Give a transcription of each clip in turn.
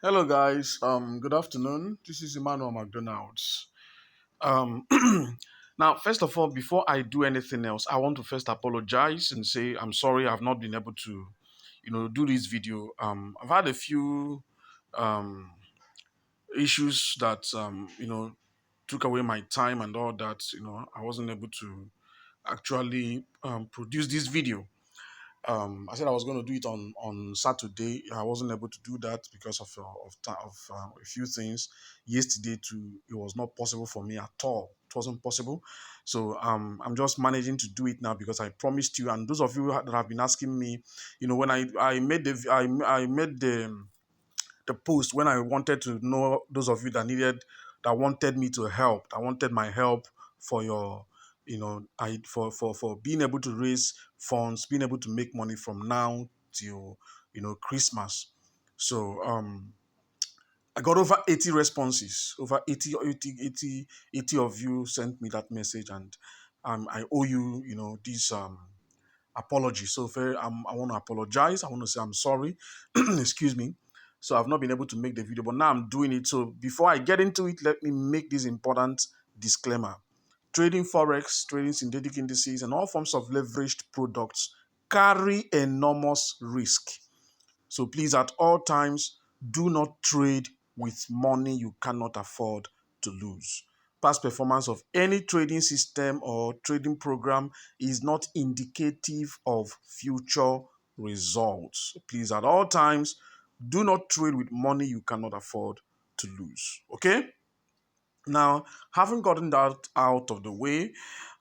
Hello, guys. Good afternoon. This is Emmanuel McDonald's. Um, Now, first of all, before I do anything else, I want to first apologize and say I'm sorry I've not been able to, do this video. I've had a few um, issues that took away my time and all that. I wasn't able to actually produce this video. I said I was going to do it on Saturday. I wasn't able to do that because of a few things. Yesterday too, it was not possible for me at all. It wasn't possible. So I'm just managing to do it now because I promised you. And those of you that have been asking me, when I made I made the post when I wanted to know those of you that wanted me to help, that wanted my help for your, I for being able to raise funds, being able to make money from now till Christmas. So I got over 80 responses, over 80 of you sent me that message, and I owe you, this apology. So I want to apologize. I want to say I'm sorry. Excuse me. So I've not been able to make the video, but now I'm doing it. So before I get into it, let me make this important disclaimer. Trading forex, trading synthetic indices, and all forms of leveraged products carry enormous risk. So please, at all times, do not trade with money you cannot afford to lose. Past performance of any trading system or trading program is not indicative of future results. Please, at all times, do not trade with money you cannot afford to lose. Okay? Now, having gotten that out of the way,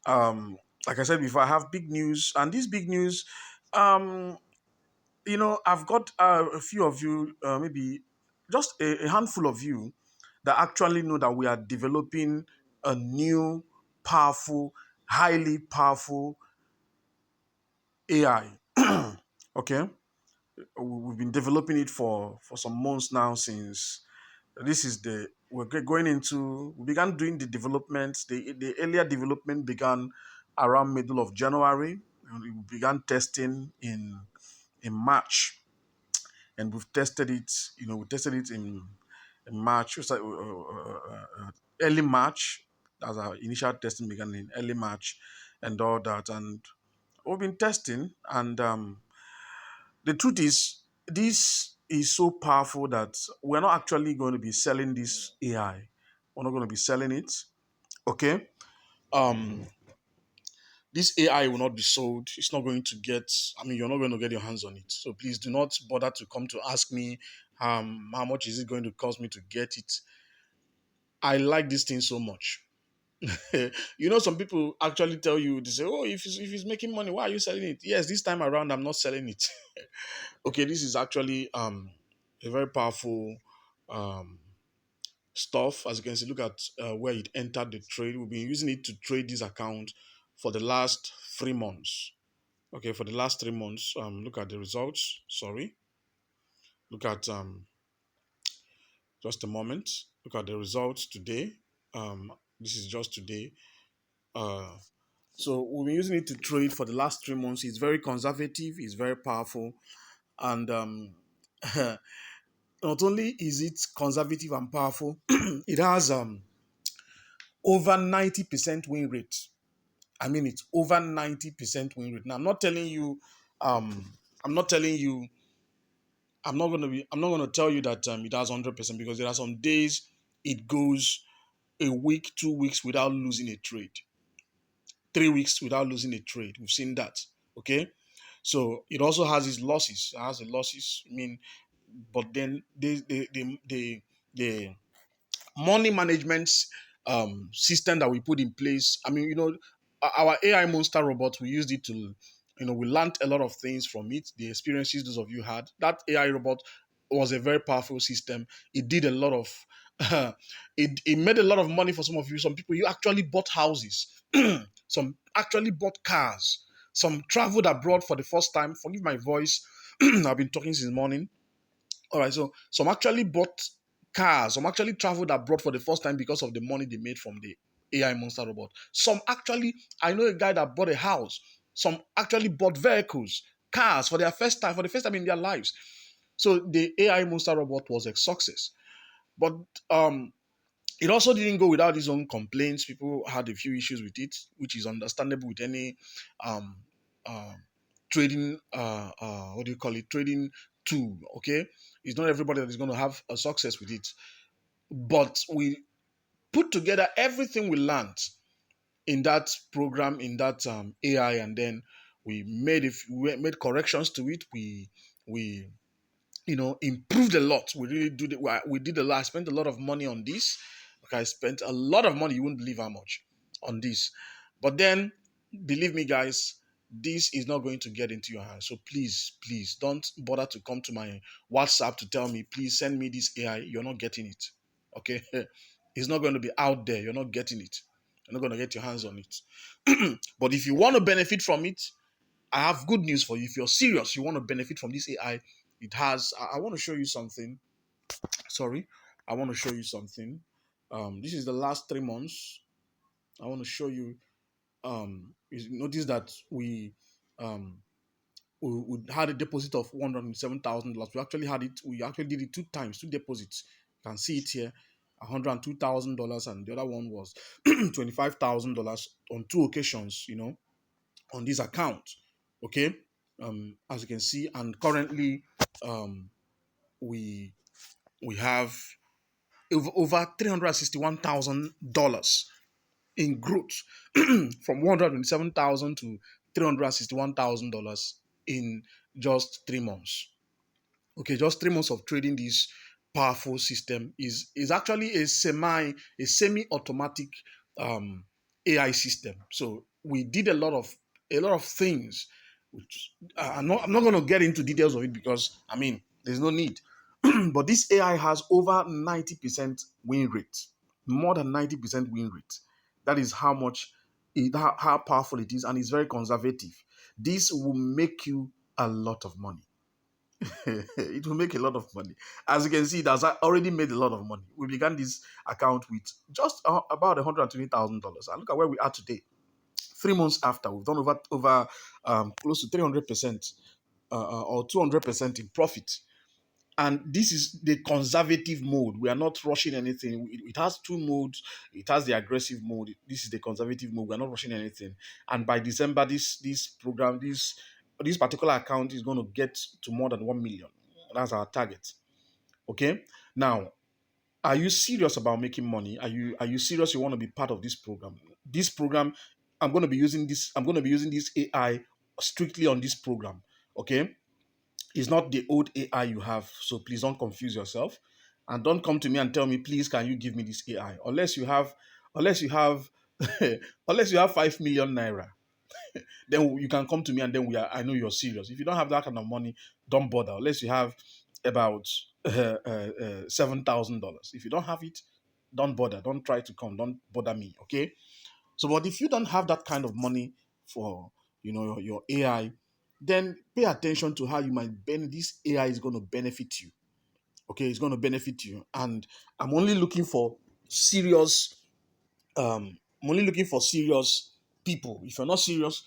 like I said before, I have big news, and this big news, um, I've got a few of you, maybe just a handful of you, that actually know that we are developing a new, powerful, highly powerful AI. Okay, we've been developing it for some months now. Since this is going into, we began doing the development. The earlier development began around middle of January, and we began testing in March, and we've tested it. We tested it in March. It was like, early March. As our initial testing began in early March, and all that. And we've been testing, and the truth is, this is so powerful that we're not actually going to be selling this AI. We're not going to be selling it. Okay. Um, this AI will not be sold. It's not going to get, you're not going to get your hands on it. So please do not bother to come to ask me how much is it going to cost me to get it. I like this thing so much. Some people actually tell you, they say, oh, if it's making money, why are you selling it? Yes, this time around, I'm not selling it. Okay, this is actually a very powerful um, stuff. As you can see, look at where it entered the trade. We've been using it to trade this account for the last 3 months. Okay, for the last 3 months, look at the results. Sorry, look at just a moment. Look at the results today. This is just today. Uh, so we've been using it to trade for the last 3 months. It's very conservative. It's very powerful, and not only is it conservative and powerful, it has over 90% win rate. I mean, it's over 90% win rate. Now, um, I'm not telling you I'm not gonna tell you that it has 100% because there are some days it goes a week, 2 weeks without losing a trade, 3 weeks without losing a trade. We've seen that. Okay, so it also has its losses. It has the losses. But then the money management system that we put in place. Our AI monster robot, we used it to, we learned a lot of things from it. The experiences those of you had, that AI robot was a very powerful system. It did a lot of, it made a lot of money for some of you. Some people, you actually bought houses, some actually bought cars, some traveled abroad for the first time. Forgive my voice. I've been talking since morning. All right, so some actually bought cars, some actually traveled abroad for the first time because of the money they made from the AI monster robot. Some actually, I know a guy that bought a house. Some actually bought vehicles, cars for the first time in their lives. So the AI monster robot was a success. But um, it also didn't go without its own complaints. People had a few issues with it, which is understandable with any um, uh, trading, what do you call it, trading tool. Okay, it's not everybody that is going to have a success with it. But we put together everything we learned in that program, in that AI, and then we made corrections to it. We improved a lot. We really did it. We did a lot. I spent a lot of money on this. Okay, I spent a lot of money. You wouldn't believe how much on this. But then, believe me, guys, this is not going to get into your hands. So please, please don't bother to come to my WhatsApp to tell me, please send me this AI. You're not getting it. Okay, it's not going to be out there. You're not getting it. You're not going to get your hands on it. But if you want to benefit from it, I have good news for you. If you're serious, you want to benefit from this AI, it has. I want to show you something. Sorry, I want to show you something. This is the last 3 months. I want to show you. Notice that um, we had a deposit of $107,000. We actually did it two times, two deposits. You can see it here. $102,000, and the other one was $25,000 on two occasions. On this account. Okay, as you can see, and currently um, we we have over $361,000 in growth from 127,000 to $361,000 in just 3 months. Okay, just 3 months of trading this powerful system is actually a semi-automatic um, AI system. So we did a lot of things. Which I'm not going to get into details of it because I mean there's no need. But this AI has over 90% win rate, more than 90% win rate. That is how powerful it is, and it's very conservative. This will make you a lot of money. It will make a lot of money. As you can see, it has already made a lot of money. We began this account with just about $120,000, and look at where we are today. 3 months after, we've done over close to 300% or 200% in profit. And this is the conservative mode. We are not rushing anything. It has two modes. It has the aggressive mode. This is the conservative mode. We're not rushing anything. And by December, this particular account is going to get to more than 1 million. That's our target. Okay. Now, are you serious about making money? Are you serious? You want to be part of this program? This program, I'm going to be using this. I'm going to be using this AI strictly on this program. Okay, it's not the old AI you have. So please don't confuse yourself, and don't come to me and tell me, please, can you give me this AI? Unless you have, unless you have 5 million naira, then you can come to me and then I know you're serious. If you don't have that kind of money, don't bother. Unless you have about $7,000. If you don't have it, don't bother. Don't try to come. Don't bother me. Okay. So, but if you don't have that kind of money for your AI, then pay attention to how you might this AI is going to benefit you. Okay, it's going to benefit you, and I'm only looking for serious I'm only looking for serious people. If you're not serious,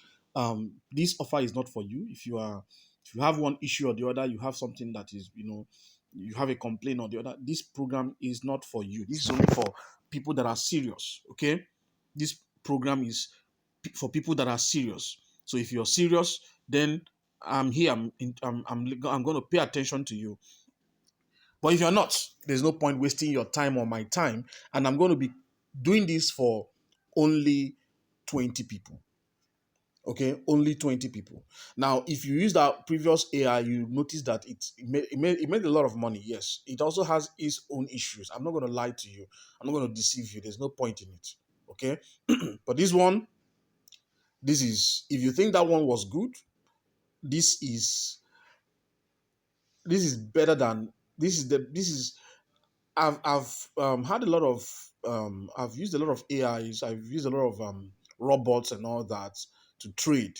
this offer is not for you. If you have one issue or the other, you have something that is, you have a complaint or the other, this program is not for you. This is only for people that are serious. Okay, this program is for people that are serious. So if you're serious, then I'm here. I'm going to pay attention to you. But if you're not, there's no point wasting your time or my time. And I'm going to be doing this for only 20 people. Okay, only 20 people. Now, if you use that previous AI, you notice that it made a lot of money. Yes, it also has its own issues. I'm not going to lie to you. I'm not going to deceive you. There's no point in it. Okay, but if you think that one was good, this is better than this is I've had a lot of I've used a lot of AIs. I've used a lot of robots and all that to trade.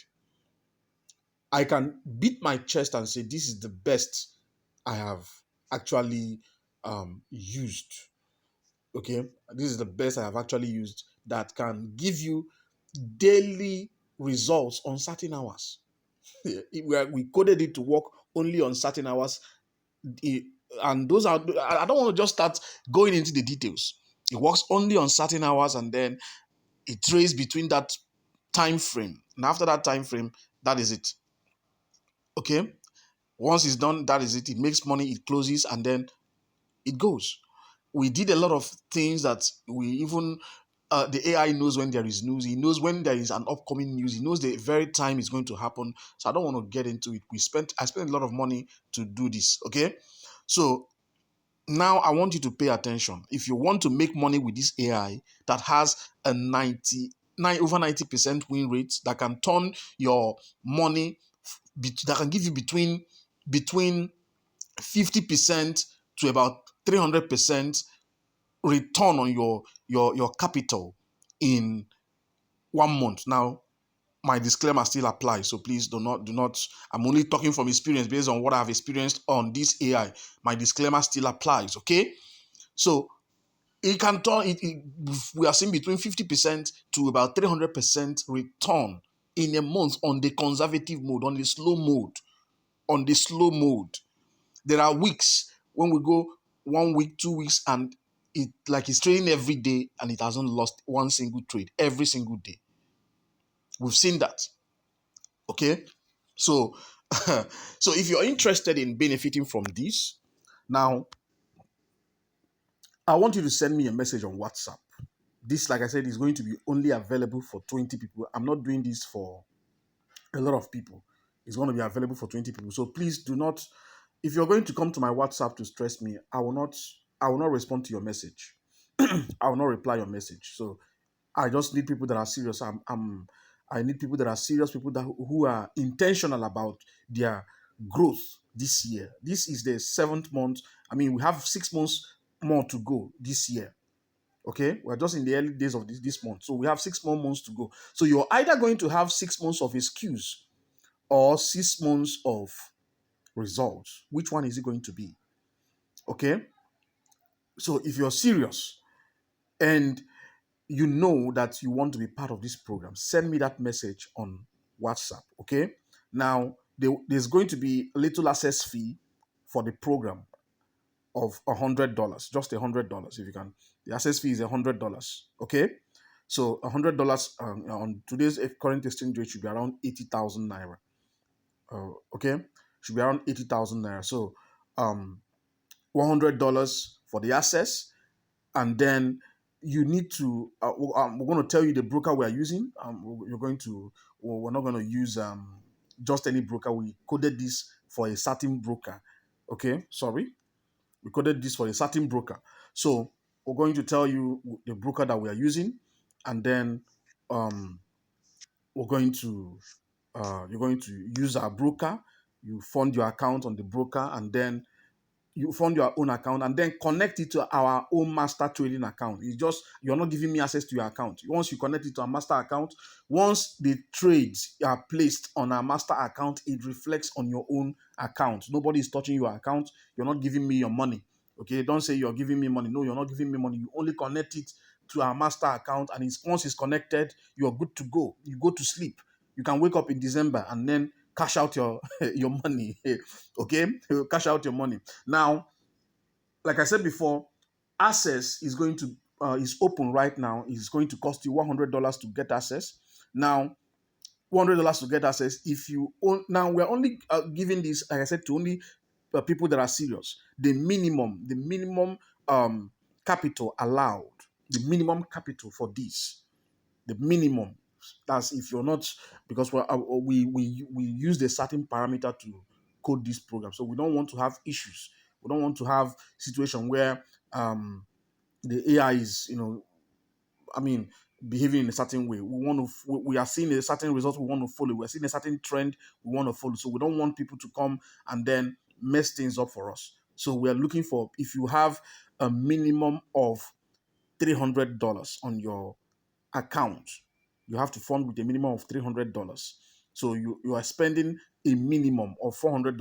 I can beat my chest and say this is the best I have actually used. Okay, this is the best I have actually used that can give you daily results on certain hours. We coded it to work only on certain hours it- and those are, I don't want to just start going into the details. It works only on certain hours, and then it trades between that time frame. And after that time frame, that is it. Okay. Once it's done, that is it. It makes money, it closes, and then it goes. We did a lot of things that we even the AI knows when there is news. He knows when there is an upcoming news. He knows the very time it's going to happen. So I don't want to get into it. I spent a lot of money to do this. Okay. So now I want you to pay attention. If you want to make money with this AI that has a 90% win rate, that can turn your money, that can give you between 50% to about 300% return on your capital in 1 month. Now, my disclaimer still applies, so please do not. I'm only talking from experience based on what I've experienced on this AI. My disclaimer still applies. Okay, so it can turn we are seeing between 50% to about 300% return in a month on the conservative mode, on the slow mode. There are weeks when we go 1 week, 2 weeks, and it's trading every day, and it hasn't lost one single trade every single day. We've seen that. Okay, so so if you're interested in benefiting from this, now I want you to send me a message on WhatsApp. This, like I said, is going to be only available for 20 people. I'm not doing this for a lot of people. It's going to be available for 20 people. So please do not, if you're going to come to my WhatsApp to stress me, I will not respond to your message. I will not reply your message. So I just need people that are serious. I need people that are serious, people that who are intentional about their growth this year. This is the 7th month. I mean, we have 6 months more to go this year. Okay, we're just in the early days of this month, so we have 6 more months to go. So you're either going to have 6 months of excuse or 6 months of results. Which one is it going to be? Okay, so if you're serious and you know that you want to be part of this program, send me that message on WhatsApp. Okay, now there's going to be a little access fee for the program of $100, just $100 if you can. The access fee is $100. Okay, so $100 on today's current exchange rate should be around 80,000 naira. Okay, should be around 80,000 naira. So $100 for the access, and then you need to. We're going to tell you the broker we are using. We're not going to use just any broker. We coded this for a certain broker. Okay, sorry. We coded this for a certain broker. So we're going to tell you the broker that we are using, and then um, we're going to you're going to use our broker. You fund your account on the broker, and then you fund your own account and then connect it to our own master trading account. It's just you're not giving me access to your account. Once you connect it to our master account, once the trades are placed on our master account, it reflects on your own account. Nobody is touching your account. You're not giving me your money. Okay, don't say you're giving me money. No, you're not giving me money. You only connect it to our master account, and once it's connected, you're good to go. You go to sleep. You can wake up in December and then cash out your your money. Okay, cash out your money. Now, like I said before, access is going to is open right now. It's going to cost you $100 to get access. Now, $100 to get access. If you own, now we're only giving this, like I said, to only people that are serious. The minimum capital allowed, the minimum capital for this, the minimum. That's if you're not, because we use a certain parameter to code this program, so we don't want to have issues. We don't want to have situation where the AI is, I mean, behaving in a certain way. We are seeing a certain result we want to follow. We're seeing a certain trend we want to follow. So we don't want people to come and then mess things up for us. So we are looking for, if you have a minimum of $300 on your account, you have to fund with a minimum of $300. So you are spending a minimum of $400,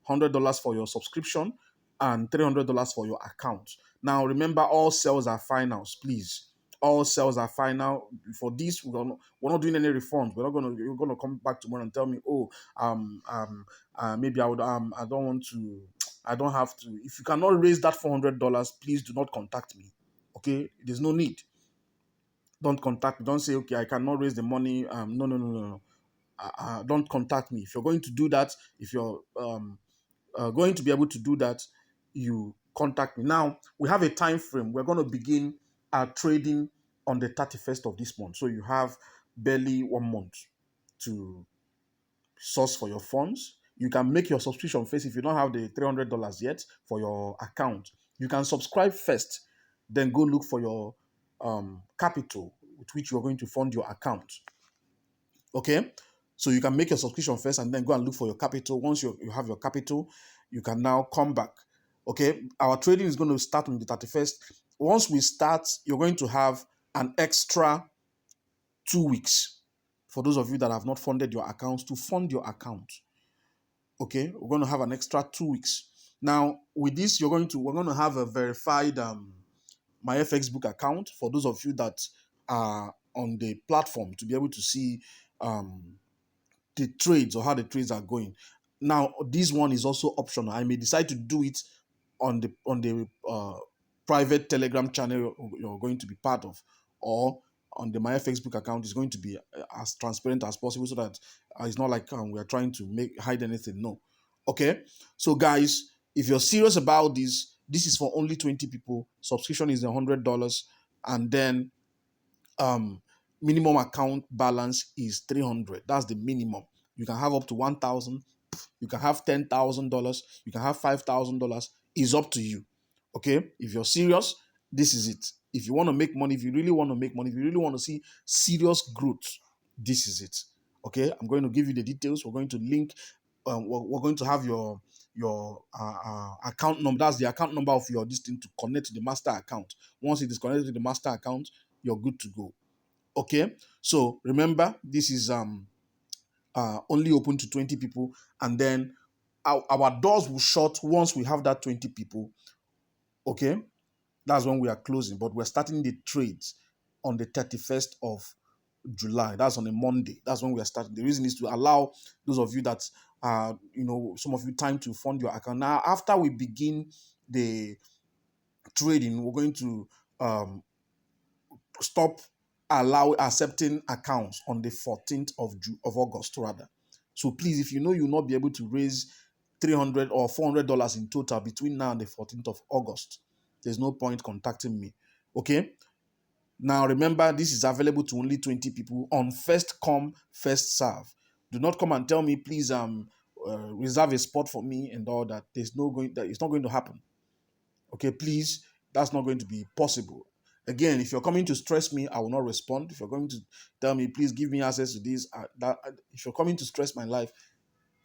$100 for your subscription, and $300 for your account. Now remember, all sales are finals, please. All sales are final. For this, we're not doing any refunds. You're gonna come back tomorrow and tell me, oh, maybe I don't want to. I don't have to. If you cannot raise that $400, please do not contact me. Okay, there's no need. Don't contact me. Don't say, okay, I cannot raise the money. No, no, no, no, no. Don't contact me. If you're going to do that, if you're going to be able to do that, you contact me. Now, we have a time frame. We're going to begin our trading on the 31st of this month. So you have barely 1 month to source for your funds. You can make your subscription first if you don't have the $300 yet for your account. You can subscribe first, then go look for your capital with which you're going to fund your account. Okay, so you can make your subscription first and then go and look for your capital. Once you have your capital, you can now come back. Okay, our trading is going to start on the 31st. Once we start, you're going to have an extra 2 weeks for those of you that have not funded your accounts to fund your account. Okay, we're going to have an extra 2 weeks. Now, with this, we're going to have a verified my FX book account for those of you that are on the platform to be able to see the trades or how the trades are going. Now, this one is also optional. I may decide to do it on the private Telegram channel you're going to be part of, or on the my Facebook account is going to be as transparent as possible, so that it's not like we are trying to hide anything. No. Okay. So, guys, if you're serious about this, this is for only 20 people. Subscription is $100, and then minimum account balance is 300. That's the minimum. You can have up to 1,000. You can have $10,000. You can have $5,000. It's up to you. Okay. If you're serious, this is it. If you want to make money, if you really want to make money, if you really want to see serious growth, this is it. Okay. I'm going to give you the details. We're going to link. We're going to have your account number. That's the account number of your this thing to connect to the master account. Once it is connected to the master account, you're good to go. Okay, so remember, this is only open to 20 people, and then our doors will shut once we have that 20 people. Okay, that's when we are closing, but we're starting the trades on the 31st of July. That's on a Monday. That's when we are starting. The reason is to allow those of you that some of you time to fund your account. Now, after we begin the trading, we're going to stop accepting accounts on the 14th of August rather. So please, if you know you'll not be able to raise $300 or $400 in total between now and the 14th of August, there's no point contacting me. Okay. Now remember, this is available to only 20 people on first come, first serve. Do not come and tell me, please reserve a spot for me and all that. It's not going to happen. Okay, please, that's not going to be possible. Again, if you're coming to stress me, I will not respond. If you're going to tell me, please give me access to this, if you're coming to stress my life,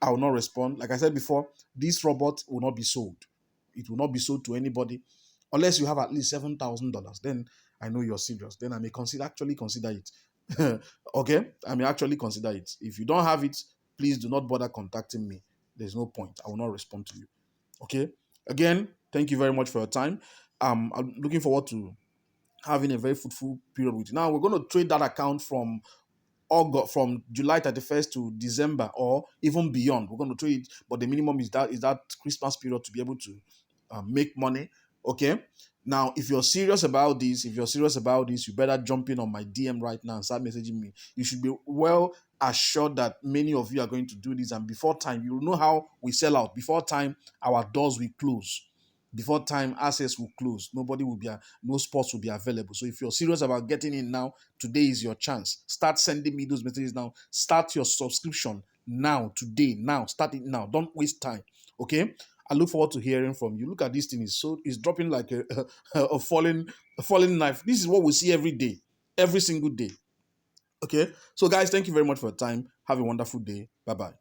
I will not respond. Like I said before, this robot will not be sold. It will not be sold to anybody unless you have at least $7,000. Then I know you're serious. Then I may actually consider it. Okay, I may actually consider it. If you don't have it, please do not bother contacting me. There's no point. I will not respond to you. Okay. Again, thank you very much for your time. I'm looking forward to having a very fruitful period with you. Now we're going to trade that account from July 31st to December or even beyond. We're going to trade, but the minimum is that Christmas period to be able to make money. Okay. Now, if you're serious about this, you better jump in on my DM right now and start messaging me. You should be well assured that many of you are going to do this, and before time, you will know how we sell out. Before time, our doors will close. Before time, access will close. No spots will be available. So if you're serious about getting in now, today is your chance. Start sending me those messages now. Start your subscription now, today, now. Start it now. Don't waste time. Okay? I look forward to hearing from you. Look at this thing; it's dropping like a falling knife. This is what we see every day, every single day. Okay, so guys, thank you very much for your time. Have a wonderful day. Bye bye.